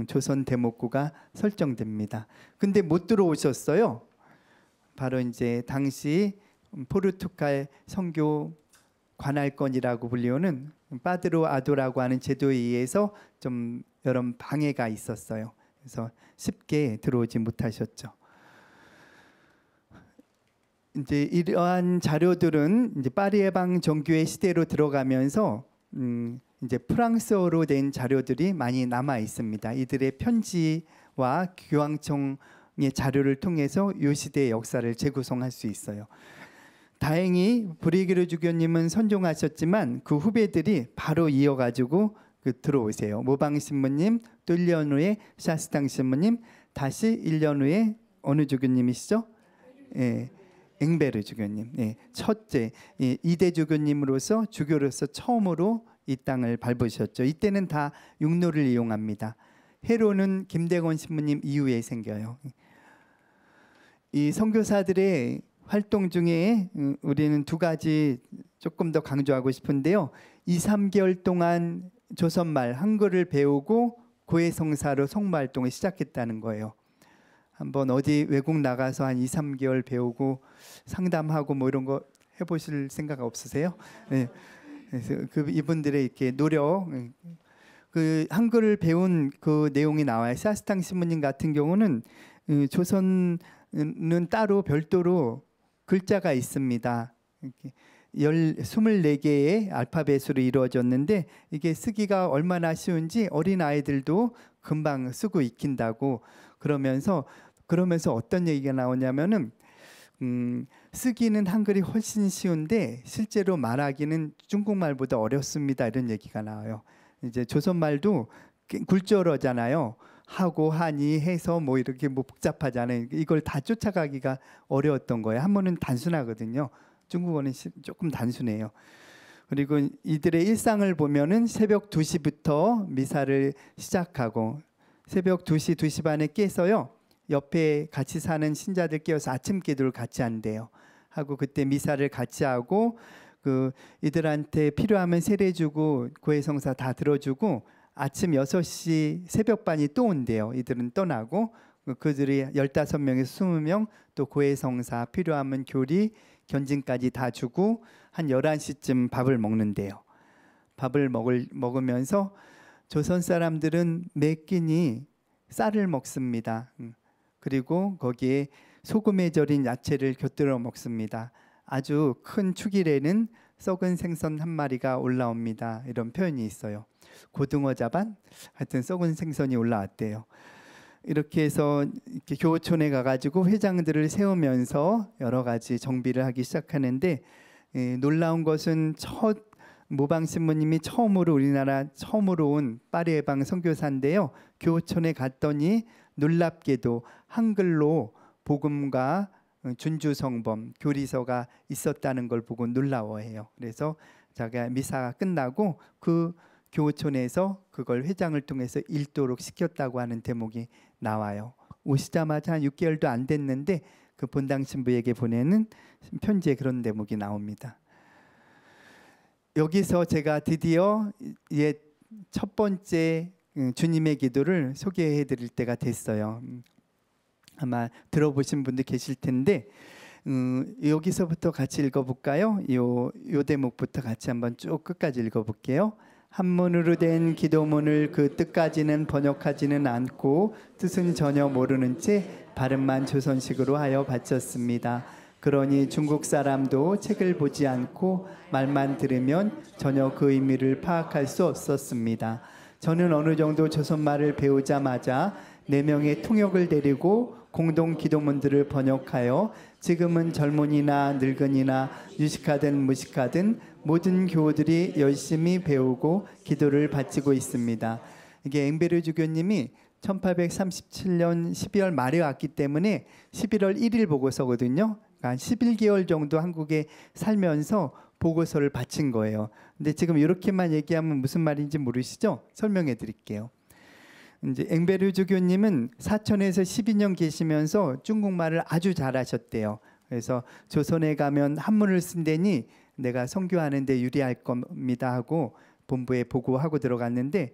조선 대목구가 설정됩니다. 근데 못 들어오셨어요. 바로 이제 당시 포르투갈 선교 관할권이라고 불리우는 파드로 아도라고 하는 제도에 의해서 좀 여러 방해가 있었어요. 그래서 쉽게 들어오지 못하셨죠. 이제 이러한 자료들은 이제 파리예방 정교회 시대로 들어가면서 이제 프랑스어로 된 자료들이 많이 남아 있습니다. 이들의 편지와 교황청의 자료를 통해서 이 시대의 역사를 재구성할 수 있어요. 다행히 브리기르 주교님은 선종하셨지만 그 후배들이 바로 이어가지고 들어오세요. 모방 신부님, 또 1년 후에 샤스탕 신부님, 다시 1년 후에 어느 주교님이시죠? 예, 앵베르 주교님. 예, 첫째 2대 주교님으로서 주교로서 처음으로 이 땅을 밟으셨죠. 이때는 다 육로를 이용합니다. 해로는 김대건 신부님 이후에 생겨요. 이 선교사들의 활동 중에 우리는 두 가지 조금 더 강조하고 싶은데요. 2, 3개월 동안 조선말 한글을 배우고 고해성사로 송무활동을 시작했다는 거예요. 한번 어디 외국 나가서 한 2, 3개월 배우고 상담하고 뭐 이런 거 해보실 생각 없으세요? 네. 그래서 이분들의 이렇게 노력, 그 한글을 배운 그 내용이 나와요. 샤스탕 신부님 같은 경우는 조선은 따로 별도로 글자가 있습니다. 24개의 알파벳으로 이루어졌는데 이게 쓰기가 얼마나 쉬운지 어린 아이들도 금방 쓰고 익힌다고 그러면서 어떤 얘기가 나오냐면은 쓰기는 한글이 훨씬 쉬운데 실제로 말하기는 중국말보다 어렵습니다. 이런 얘기가 나와요. 이제 조선말도 굴절어잖아요. 하고 하니 해서 뭐 이렇게 뭐 복잡하잖아요. 이걸 다 쫓아가기가 어려웠던 거예요. 한문은 단순하거든요. 중국어는 조금 단순해요. 그리고 이들의 일상을 보면은 새벽 2시부터 미사를 시작하고 새벽 2시, 2시 반에 깨서요. 옆에 같이 사는 신자들 깨워서 아침 기도를 같이 한대요. 하고 그때 미사를 같이 하고 그 이들한테 필요하면 세례 주고 고해성사 다 들어주고 아침 6시 새벽반이 또 온대요. 이들은 떠나고 그들이 15명에서 20명 또 고해성사 필요하면 교리 견진까지 다 주고 한 11시쯤 밥을 먹는데요. 밥을 먹으면서 조선 사람들은 매 끼니 쌀을 먹습니다. 그리고 거기에 소금에 절인 야채를 곁들여 먹습니다. 아주 큰 축일에는 썩은 생선 한 마리가 올라옵니다. 이런 표현이 있어요. 고등어 자반? 하여튼 썩은 생선이 올라왔대요. 이렇게 해서 이렇게 교우촌에 가가지고 회장들을 세우면서 여러 가지 정비를 하기 시작하는데 놀라운 것은 첫 모방 신부님이 우리나라 처음으로 온 파리예방 선교사인데요. 교우촌에 갔더니 놀랍게도 한글로 복음과 준주성범 교리서가 있었다는 걸 보고 놀라워해요. 그래서 자기가 미사가 끝나고 그 교우촌에서 그걸 회장을 통해서 읽도록 시켰다고 하는 대목이 나와요. 오시자마자 한 6개월도 안 됐는데 그 본당 신부에게 보내는 편지에 그런 대목이 나옵니다. 여기서 제가 드디어 첫 번째 주님의 기도를 소개해 드릴 때가 됐어요. 아마 들어보신 분들 계실 텐데 여기서부터 같이 읽어볼까요? 요 대목부터 같이 한번 쭉 끝까지 읽어볼게요. 한문으로 된 기도문을 그 뜻까지는 번역하지는 않고 뜻은 전혀 모르는 채 발음만 조선식으로 하여 바쳤습니다. 그러니 중국 사람도 책을 보지 않고 말만 들으면 전혀 그 의미를 파악할 수 없었습니다. 저는 어느 정도 조선말을 배우자마자 4명의 통역을 데리고 공동 기도문들을 번역하여 지금은 젊은이나 늙은이나 유식하든 무식하든 모든 교우들이 열심히 배우고 기도를 바치고 있습니다. 이게 앵베르 주교님이 1837년 12월 말에 왔기 때문에 11월 1일 보고서거든요. 한 11개월 정도 한국에 살면서 보고서를 바친 거예요. 근데 지금 이렇게만 얘기하면 무슨 말인지 모르시죠? 설명해 드릴게요. 이제 앵베르 주교님은 사천에서 12년 계시면서 중국말을 아주 잘하셨대요. 그래서 조선에 가면 한문을 쓴다니 내가 선교하는 데 유리할 겁니다 하고 본부에 보고하고 들어갔는데,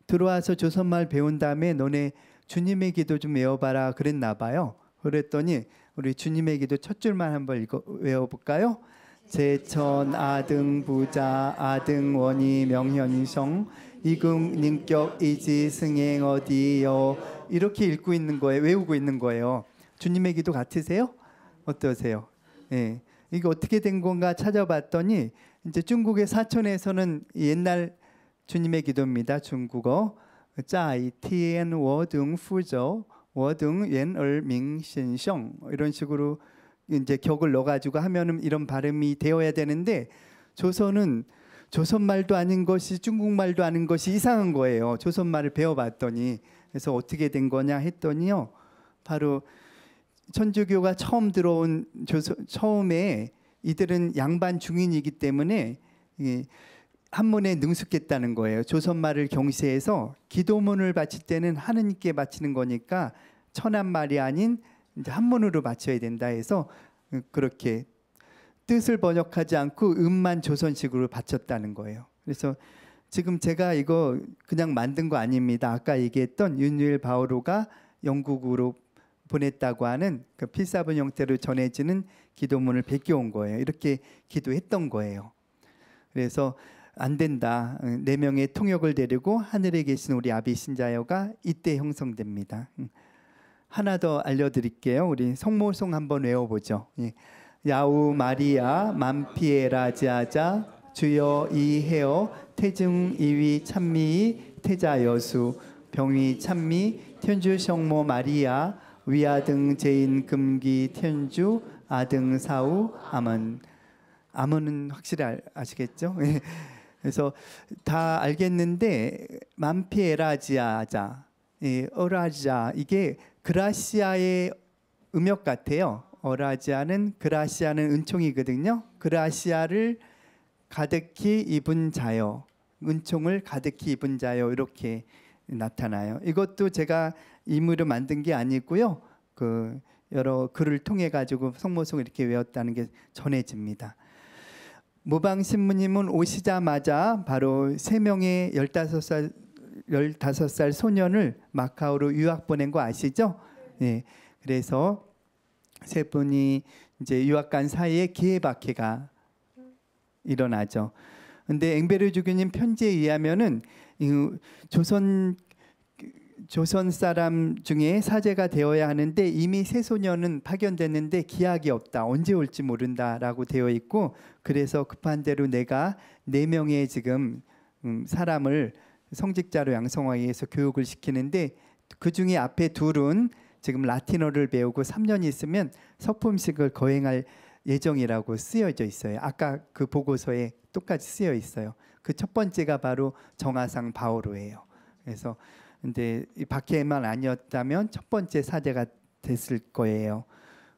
들어와서 조선말 배운 다음에 너네 주님의 기도 좀 외워봐라 그랬나 봐요. 그랬더니 우리 주님의 기도 첫 줄만 한번 외워볼까요? 제천 아등 부자 아등 원이 명현성 이궁 님격 이지 승행 어디요. 이렇게 읽고 있는 거예요. 외우고 있는 거예요. 주님의 기도 같으세요? 어떠세요? 예. 이게 어떻게 된 건가 찾아봤더니 이제 중국의 사천에서는 옛날 주님의 기도입니다. 중국어. 在天我等福州我等愿尔明先生이런 식으로 이제 격을 넣어가지고 하면은 이런 발음이 되어야 되는데, 조선은 조선말도 아닌 것이 중국말도 아닌 것이 이상한 거예요. 조선말을 배워봤더니. 그래서 어떻게 된 거냐 했더니요, 바로 천주교가 처음 들어온 처음에 이들은 양반 중인이기 때문에 한문에 능숙했다는 거예요. 조선말을 경시해서 기도문을 바칠 때는 하느님께 바치는 거니까 천한말이 아닌 이제 한문으로 바쳐야 된다 해서 그렇게 뜻을 번역하지 않고 음만 조선식으로 바쳤다는 거예요. 그래서 지금 제가 이거 그냥 만든 거 아닙니다. 아까 얘기했던 윤유일 바오로가 영국으로 보냈다고 하는 그 필사본 형태로 전해지는 기도문을 베껴온 거예요. 이렇게 기도했던 거예요. 그래서 안 된다. 4명의 통역을 데리고 하늘에 계신 우리 아비 신자여가 이때 형성됩니다. 하나 더 알려드릴게요. 우리 성모송 한번 외워보죠. 야우 마리아 만피에라지아자 주여 이해어 태중 이위 찬미 태자 여수 병위 찬미天主 성모 마리아 위아등 제인 금기天主 아등 사우 아멘. 아멘은 확실히 아시겠죠? 그래서 다 알겠는데 만피에라지아자, 어라지아 이게 그라시아의 음역 같아요. 어라지아는 그라시아는 은총이거든요. 그라시아를 가득히 입은 자요, 은총을 가득히 입은 자요 이렇게 나타나요. 이것도 제가 임의로 만든 게 아니고요. 그 여러 글을 통해 가지고 성모송 이렇게 외웠다는 게 전해집니다. 모방 신부님은 오시자마자 바로 3명의 15살 소년을 마카오로 유학 보낸 거 아시죠? 네. 그래서 3분이 이제 유학 간 사이에 기회박해가 일어나죠. 근데 엥베르 주교님 편지에 의하면은 조선 사람 중에 사제가 되어야 하는데 이미 새소년은 파견됐는데 기약이 없다. 언제 올지 모른다라고 되어 있고, 그래서 급한 대로 내가 4명의 지금 사람을 성직자로 양성하기 위해서 교육을 시키는데, 그 중에 앞에 2은 지금 라틴어를 배우고 3년이 있으면 서품식을 거행할 예정이라고 쓰여져 있어요. 아까 그 보고서에 똑같이 쓰여 있어요. 그 첫 번째가 바로 정하상 바오로예요. 그래서 근데 이 박해만 아니었다면 첫 번째 사제가 됐을 거예요.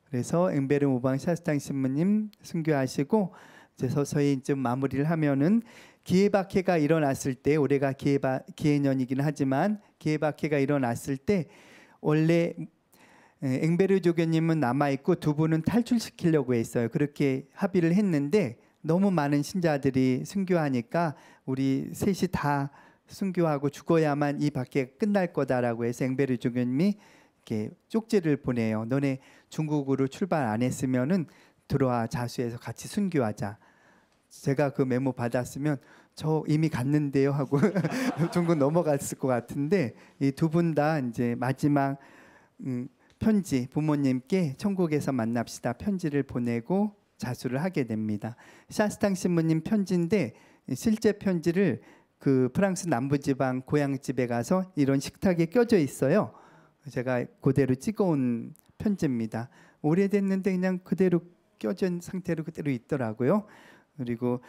그래서 엥베르 모방 샤스탕 신부님 순교하시고 이제 서서히 좀 마무리를 하면은 기회박해가 일어났을 때, 올해가 기해년이긴 하지만 기회박해가 일어났을 때 원래 엥베르 조교님은 남아 있고 2분은 탈출시키려고 했어요. 그렇게 합의를 했는데 너무 많은 신자들이 순교하니까 우리 셋이 다 순교하고 죽어야만 이 박해가 끝날 거다라고 해서 엥베르 조교님이 이렇게 쪽지를 보내요. 너네 중국으로 출발 안 했으면은 들어와 자수해서 같이 순교하자. 제가 그 메모 받았으면 저 이미 갔는데요 하고 중국 넘어갔을 것 같은데, 이 2분 다 이제 마지막 편지, 부모님께 천국에서 만납시다 편지를 보내고 자수를 하게 됩니다. 샤스탕 신부님 편지인데 실제 편지를 그 프랑스 남부지방 고향집에 가서 이런 식탁에 껴져 있어요. 제가 그대로 찍어온 편지입니다. 오래됐는데 그냥 그대로 껴진 상태로 그대로 있더라고요. 그리고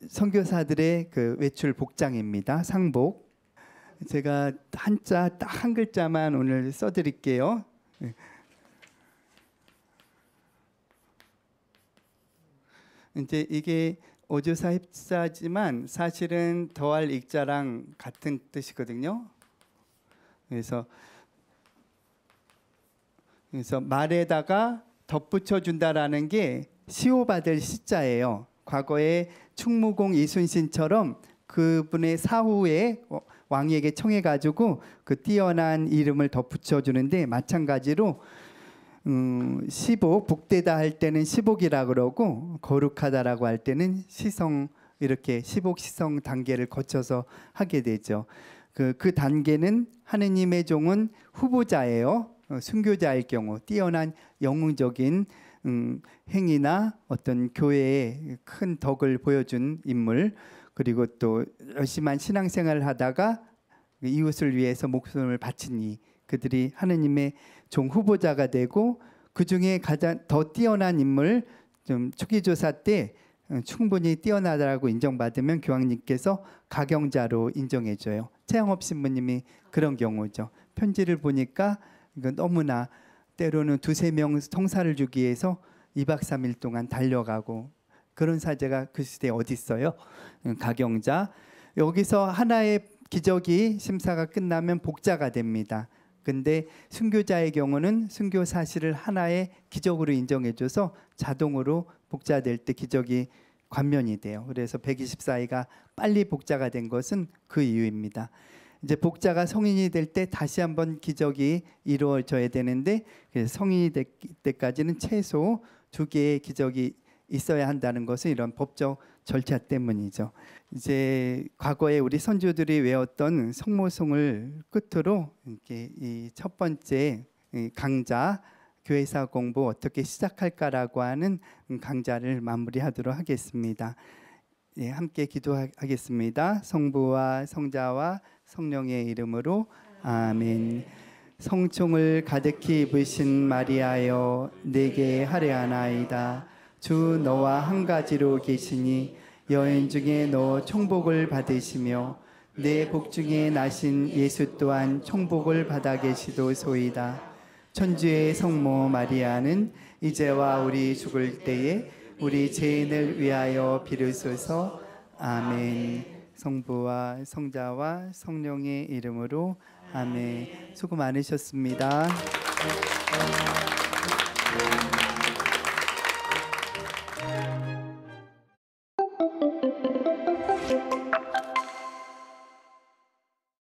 선교사들의 그 외출 복장입니다. 상복. 제가 한자 딱 한 글자만 오늘 써드릴게요. 이제 이게 어조사 heb자지만 사실은 더할 익자랑 같은 뜻이거든요. 그래서 말에다가 덧붙여 준다라는 게 시호받을 시자예요. 과거에 충무공 이순신처럼 그분의 사후에 왕에게 청해가지고 그 뛰어난 이름을 덧붙여 주는데, 마찬가지로 시복, 복되다 할 때는 시복이라 그러고 거룩하다라고 할 때는 시성, 이렇게 시복 시성 단계를 거쳐서 하게 되죠. 그 단계는 하느님의 종은 후보자예요. 순교자일 경우 뛰어난 영웅적인 행위나 어떤 교회에 큰 덕을 보여준 인물, 그리고 또 열심한 신앙생활을 하다가 이웃을 위해서 목숨을 바친 이, 그들이 하느님의 종 후보자가 되고, 그 중에 가장 더 뛰어난 인물, 좀 초기조사 때 충분히 뛰어나다라고 인정받으면 교황님께서 가경자로 인정해줘요. 최영업 신부님이 그런 경우죠. 편지를 보니까 이거 너무나 때로는 2-3명 성사를 주기 위해서 2박 3일 동안 달려가고, 그런 사제가 그 시대에 어디 있어요? 가경자. 여기서 하나의 기적이 심사가 끝나면 복자가 됩니다. 근데 순교자의 경우는 순교 사실을 하나의 기적으로 인정해줘서 자동으로 복자될 때 기적이 관면이 돼요. 그래서 124위가 빨리 복자가 된 것은 그 이유입니다. 이제 복자가 성인이 될 때 다시 한번 기적이 이루어져야 되는데, 그래서 성인이 될 때까지는 최소 2개의 기적이 있어야 한다는 것은 이런 법적 절차 때문이죠. 이제 과거에 우리 선조들이 외웠던 성모송을 끝으로 이렇게 이 첫 번째 강좌 교회사 공부 어떻게 시작할까라고 하는 강좌를 마무리하도록 하겠습니다. 예, 함께 기도하겠습니다. 성부와 성자와 성령의 이름으로 아멘. 성총을 가득히 입으신 마리아여, 내게 할례하나이다. 주 너와 한 가지로 계시니 여인 중에 너 총복을 받으시며 내 복 중에 나신 예수 또한 총복을 받아 계시도소이다. 천주의 성모 마리아는 이제와 우리 죽을 때에 우리 죄인을 위하여 비르소서. 아멘. 성부와 성자와 성령의 이름으로 아멘. 수고 많으셨습니다.